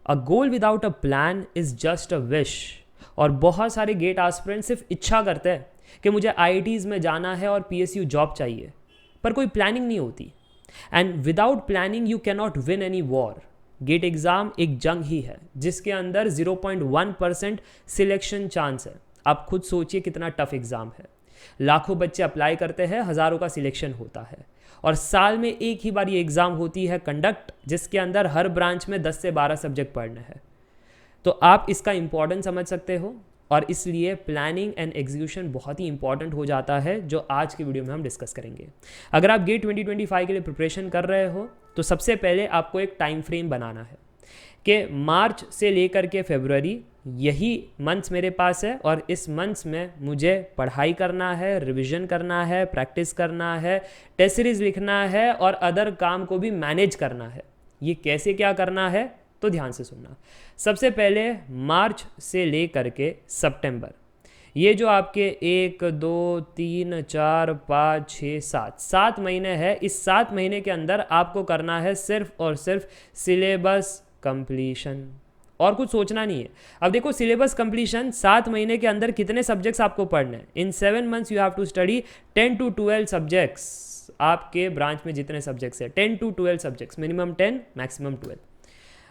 A goal without a plan is just a wish. और बहुत सारे गेट एस्पिरेंट सिर्फ इच्छा करते हैं कि मुझे आईआईटीज़ में जाना है और पीएसयू जॉब चाहिए, पर कोई प्लानिंग नहीं होती। And without planning you can not win any war. GATE exam एक जंग ही है जिसके अंदर 0.1% सिलेक्शन चांस है। आप खुद सोचिए कितना टफ एग्ज़ाम है। लाखों बच्चे अप्लाई करते हैं, हज़ारों का सिलेक्शन होता है, और साल में एक ही बार ये एग्ज़ाम होती है कंडक्ट, जिसके अंदर हर ब्रांच में 10 से 12 सब्जेक्ट पढ़ने हैं। तो आप इसका इंपॉर्टेंस समझ सकते हो, और इसलिए प्लानिंग एंड एग्जीक्यूशन बहुत ही इंपॉर्टेंट हो जाता है, जो आज की वीडियो में हम डिस्कस करेंगे। अगर आप गेट 2025 के लिए प्रिपरेशन कर रहे हो तो सबसे पहले आपको एक टाइम फ्रेम बनाना है कि मार्च से लेकर के फरवरी यही मंथ्स मेरे पास है, और इस मंथ्स में मुझे पढ़ाई करना है, रिवीजन करना है, प्रैक्टिस करना है, टेस्ट सीरीज लिखना है, और अदर काम को भी मैनेज करना है। ये कैसे क्या करना है तो ध्यान से सुनना। सबसे पहले मार्च से लेकर के सितंबर, ये जो आपके 1 2 3 4 5 6 7 महीने हैं, इस 7 महीने के अंदर आपको करना है सिर्फ और सिर्फ सिलेबस कंप्लीशन, और कुछ सोचना नहीं है। अब देखो, सिलेबस कंप्लीशन 7 महीने के अंदर कितने सब्जेक्ट्स आपको पढ़ने हैं। In 7 months you have to study 10 to 12 subjects. आपके ब्रांच में जितने सब्जेक्ट्स हैं 10 to 12 सब्जेक्ट्स, मिनिमम 10 मैक्सिमम 12।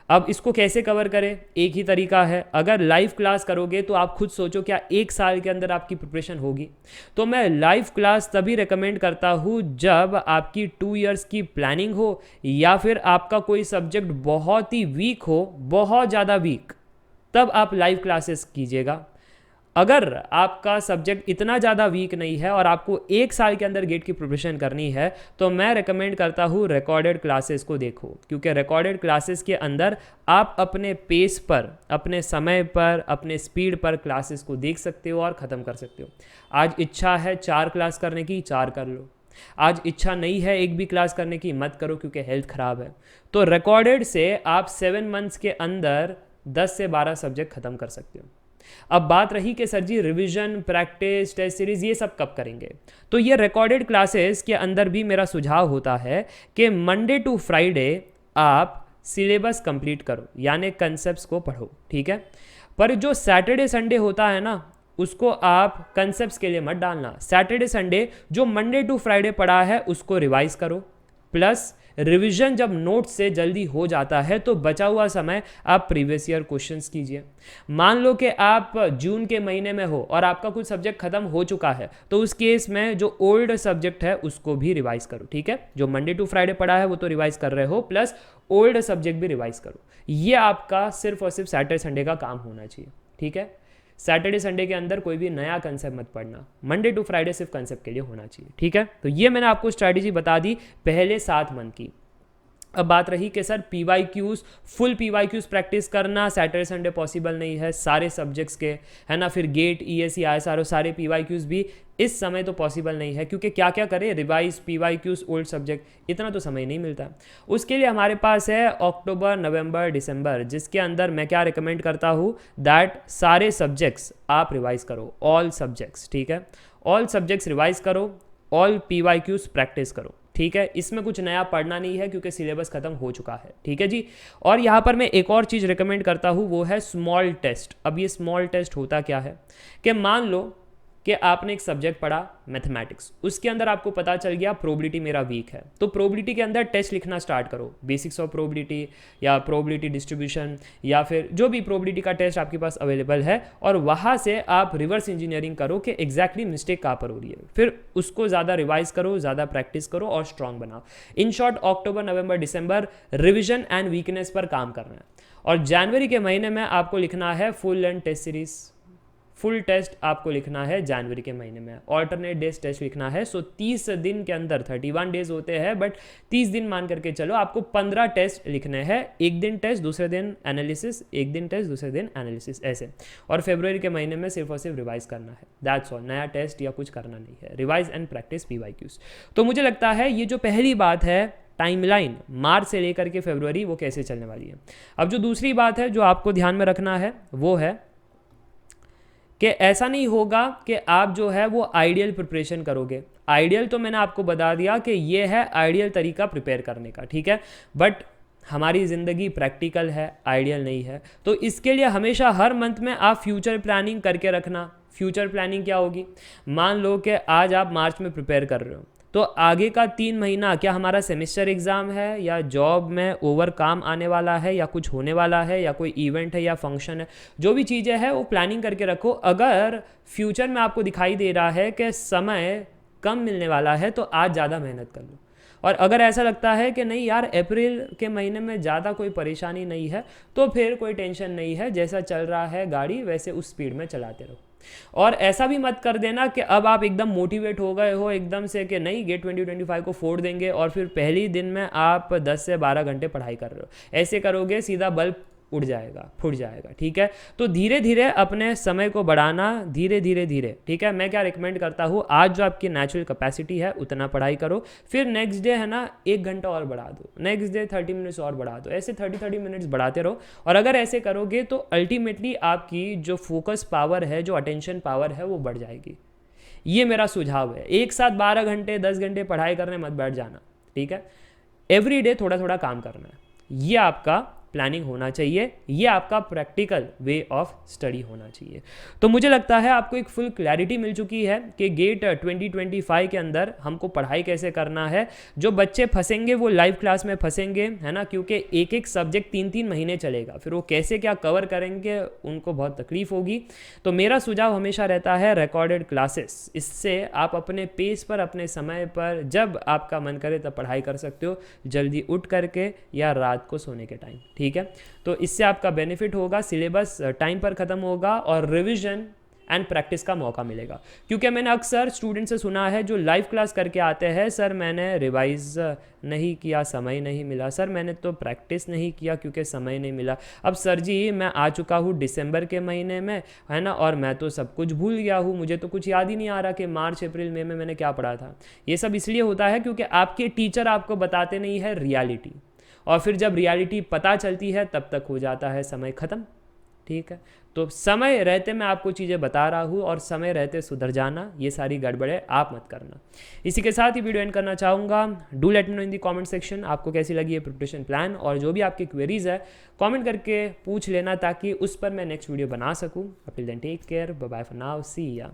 अब इसको कैसे कवर करें, एक ही तरीका है। अगर लाइव क्लास करोगे तो आप खुद सोचो क्या 1 साल के अंदर आपकी प्रिपरेशन होगी। तो मैं लाइव क्लास तभी रिकमेंड करता हूँ जब आपकी 2 इयर्स की प्लानिंग हो, या फिर आपका कोई सब्जेक्ट बहुत ही वीक हो, बहुत ज़्यादा वीक, तब आप लाइव क्लासेस कीजिएगा। अगर आपका सब्जेक्ट इतना ज़्यादा वीक नहीं है और आपको 1 साल के अंदर गेट की प्रिपरेशन करनी है, तो मैं रेकमेंड करता हूँ रिकॉर्डेड क्लासेस को देखो, क्योंकि रिकॉर्डेड क्लासेस के अंदर आप अपने पेस पर, अपने समय पर, अपने स्पीड पर क्लासेस को देख सकते हो और ख़त्म कर सकते हो। आज इच्छा है 4 क्लास करने की, 4 कर लो। आज इच्छा नहीं है एक भी क्लास करने की, मत करो, क्योंकि हेल्थ ख़राब है। तो रिकॉर्डेड से आप 7 मंथ्स के अंदर 10 से 12 सब्जेक्ट ख़त्म कर सकते हो। अब बात रही कि सर जी रिवीजन, प्रैक्टिस, टेस्ट सीरीज ये सब कब करेंगे, तो ये रिकॉर्डेड क्लासेस के अंदर भी मेरा सुझाव होता है कि मंडे टू फ्राइडे आप सिलेबस कंप्लीट करो, यानी कंसेप्ट्स को पढ़ो, ठीक है। पर जो सैटरडे संडे होता है ना, उसको आप कंसेप्ट्स के लिए मत डालना। सैटरडे संडे जो मंडे टू फ्राइडे पढ़ा है उसको रिवाइज करो, प्लस रिवीजन जब नोट से जल्दी हो जाता है तो बचा हुआ समय आप प्रीवियस ईयर क्वेश्चंस कीजिए। मान लो कि आप जून के महीने में हो और आपका कुछ सब्जेक्ट खत्म हो चुका है, तो उस केस में जो ओल्ड सब्जेक्ट है उसको भी रिवाइज करो, ठीक है। जो मंडे टू फ्राइडे पढ़ा है वो तो रिवाइज कर रहे हो, प्लस ओल्ड सब्जेक्ट भी रिवाइज करो। ये आपका सिर्फ और सिर्फ सैटरडे संडे का काम होना चाहिए, ठीक है। सैटरडे संडे के अंदर कोई भी नया कंसेप्ट मत पढ़ना, मंडे टू फ्राइडे सिर्फ कंसेप्ट के लिए होना चाहिए, ठीक है। तो ये मैंने आपको स्ट्रैटेजी बता दी पहले 7 मंथ की। अब बात रही कि sir PYQs, full PYQs practice करना सैटरडे संडे पॉसिबल नहीं है सारे सब्जेक्ट्स के, है ना। फिर गेट, ईएससी, आईएसआरओ सारे पीवाईक्यूज भी इस समय तो पॉसिबल नहीं है, क्योंकि क्या क्या करें, रिवाइज, पीवाईक्यूज, ओल्ड सब्जेक्ट, इतना तो समय नहीं मिलता। उसके लिए हमारे पास है अक्टूबर, नवंबर, दिसंबर, जिसके अंदर मैं क्या रिकमेंड करता हूँ दैट सारे सब्जेक्ट्स आप रिवाइज करो, ऑल सब्जेक्ट्स, ठीक है। ऑल सब्जेक्ट्स रिवाइज करो, ऑल पीवाईक्यूज प्रैक्टिस करो, ठीक है। इसमें कुछ नया पढ़ना नहीं है क्योंकि सिलेबस खत्म हो चुका है, ठीक है जी। और यहाँ पर मैं एक और चीज़ रिकमेंड करता हूँ, वो है स्मॉल टेस्ट। अब ये स्मॉल टेस्ट होता क्या है कि मान लो कि आपने एक सब्जेक्ट पढ़ा मैथमेटिक्स, उसके अंदर आपको पता चल गया प्रोबेबिलिटी मेरा वीक है, तो प्रोबेबिलिटी के अंदर टेस्ट लिखना स्टार्ट करो, बेसिक्स ऑफ प्रोबेबिलिटी या प्रोबेबिलिटी डिस्ट्रीब्यूशन, या फिर जो भी प्रोबेबिलिटी का टेस्ट आपके पास अवेलेबल है, और वहाँ से आप रिवर्स इंजीनियरिंग करो कि एग्जैक्टली मिस्टेक कहाँ पर हो रही है। फिर उसको ज़्यादा रिवाइज करो, ज़्यादा प्रैक्टिस करो और स्ट्रॉन्ग बनाओ। In short, October, November, December revision and weakness पर काम करना है। और जनवरी के महीने में आपको लिखना है full length test series, full test आपको लिखना है जनवरी के महीने में, ऑल्टरनेट डेज टेस्ट लिखना है। सो 30 दिन के अंदर 31 डेज होते हैं, बट 30 दिन मान करके चलो, आपको 15 टेस्ट लिखने हैं। एक दिन टेस्ट, दूसरे दिन एनालिसिस, एक दिन टेस्ट, दूसरे दिन एनालिसिस, ऐसे। और फरवरी के महीने में सिर्फ और सिर्फ रिवाइज करना है, दैट्स ऑल। नया टेस्ट या कुछ करना नहीं है, रिवाइज एंड प्रैक्टिस पीवाईक्यूज। तो मुझे लगता है ये जो पहली बात है, टाइमलाइन मार्च से लेकर के फरवरी, वो कैसे चलने वाली है। अब जो दूसरी बात है जो आपको ध्यान में रखना है, वो है कि ऐसा नहीं होगा कि आप जो है वो आइडियल प्रिपरेशन करोगे। आइडियल तो मैंने आपको बता दिया कि ये है आइडियल तरीका प्रिपेयर करने का, ठीक है। बट हमारी ज़िंदगी प्रैक्टिकल है, आइडियल नहीं है। तो इसके लिए हमेशा हर मंथ में आप फ्यूचर प्लानिंग करके रखना। फ्यूचर प्लानिंग क्या होगी? मान लो कि आज आप मार्च में प्रिपेयर कर रहे हो, तो आगे का 3 महीना क्या हमारा सेमेस्टर एग्ज़ाम है, या जॉब में ओवर काम आने वाला है, या कुछ होने वाला है, या कोई इवेंट है या फंक्शन है, जो भी चीज़ें हैं वो प्लानिंग करके रखो। अगर फ्यूचर में आपको दिखाई दे रहा है कि समय कम मिलने वाला है, तो आज ज़्यादा मेहनत कर लो। और अगर ऐसा लगता है कि नहीं यार, अप्रैल के महीने में ज़्यादा कोई परेशानी नहीं है, तो फिर कोई टेंशन नहीं है, जैसा चल रहा है गाड़ी वैसे उस स्पीड में चलाते रहो। और ऐसा भी मत कर देना कि अब आप एकदम मोटिवेट हो गए हो एकदम से कि नहीं गेट 2025 को फोड़ देंगे, और फिर पहली दिन में आप 10 से 12 घंटे पढ़ाई कर रहे हो। ऐसे करोगे सीधा बल्ब उड़ जाएगा, फूट जाएगा। ठीक है, तो धीरे धीरे अपने समय को बढ़ाना, धीरे धीरे धीरे। ठीक है, मैं क्या रिकमेंड करता हूँ, आज जो आपकी नेचुरल कैपेसिटी है उतना पढ़ाई करो, फिर नेक्स्ट डे है ना 1 घंटा और बढ़ा दो, नेक्स्ट डे 30 मिनट्स और बढ़ा दो, ऐसे 30 मिनट्स बढ़ाते रहो। और अगर ऐसे करोगे तो अल्टीमेटली आपकी जो फोकस पावर है, जो अटेंशन पावर है, वो बढ़ जाएगी। ये मेरा सुझाव है। एक साथ 12 घंटे 10 घंटे पढ़ाई करने मत बैठ जाना। ठीक है, एवरी डे थोड़ा थोड़ा काम करना है। ये आपका प्लानिंग होना चाहिए, ये आपका प्रैक्टिकल वे ऑफ स्टडी होना चाहिए। तो मुझे लगता है आपको एक फुल क्लैरिटी मिल चुकी है कि गेट 2025 के अंदर हमको पढ़ाई कैसे करना है। जो बच्चे फंसेंगे वो लाइव क्लास में फंसेंगे, है ना, क्योंकि एक एक सब्जेक्ट 3-3 महीने चलेगा, फिर वो कैसे क्या कवर करेंगे उनको बहुत तकलीफ होगी। तो मेरा सुझाव हमेशा रहता है रिकॉर्डेड क्लासेस। इससे आप अपने पेस पर, अपने समय पर, जब आपका मन करे तब पढ़ाई कर सकते हो, जल्दी उठ करके या रात को सोने के टाइम। ठीक है, तो इससे आपका बेनिफिट होगा, सिलेबस टाइम पर ख़त्म होगा और रिवीजन एंड प्रैक्टिस का मौका मिलेगा। क्योंकि मैंने अक्सर स्टूडेंट से सुना है जो लाइव क्लास करके आते हैं, सर मैंने रिवाइज नहीं किया, समय नहीं मिला, सर मैंने तो प्रैक्टिस नहीं किया क्योंकि समय नहीं मिला। अब सर जी मैं आ चुका हूँ दिसंबर के महीने में, है ना, और मैं तो सब कुछ भूल गया हूँ, मुझे तो कुछ याद ही नहीं आ रहा कि मार्च अप्रैल मई में मैंने क्या पढ़ा था। ये सब इसलिए होता है क्योंकि आपके टीचर आपको बताते नहीं है रियलिटी, और फिर जब रियलिटी पता चलती है तब तक हो जाता है समय ख़त्म। ठीक है, तो समय रहते मैं आपको चीज़ें बता रहा हूँ, और समय रहते सुधर जाना, ये सारी गड़बड़ें आप मत करना। इसी के साथ ही वीडियो एंड करना चाहूँगा। Do let me know in the comment section आपको कैसी लगी ये प्रिपरेशन प्लान, और जो भी आपकी क्वेरीज है कमेंट करके पूछ लेना, ताकि उस पर मैं नेक्स्ट वीडियो बना सकूँ। Till then take care, bye bye for now, see या।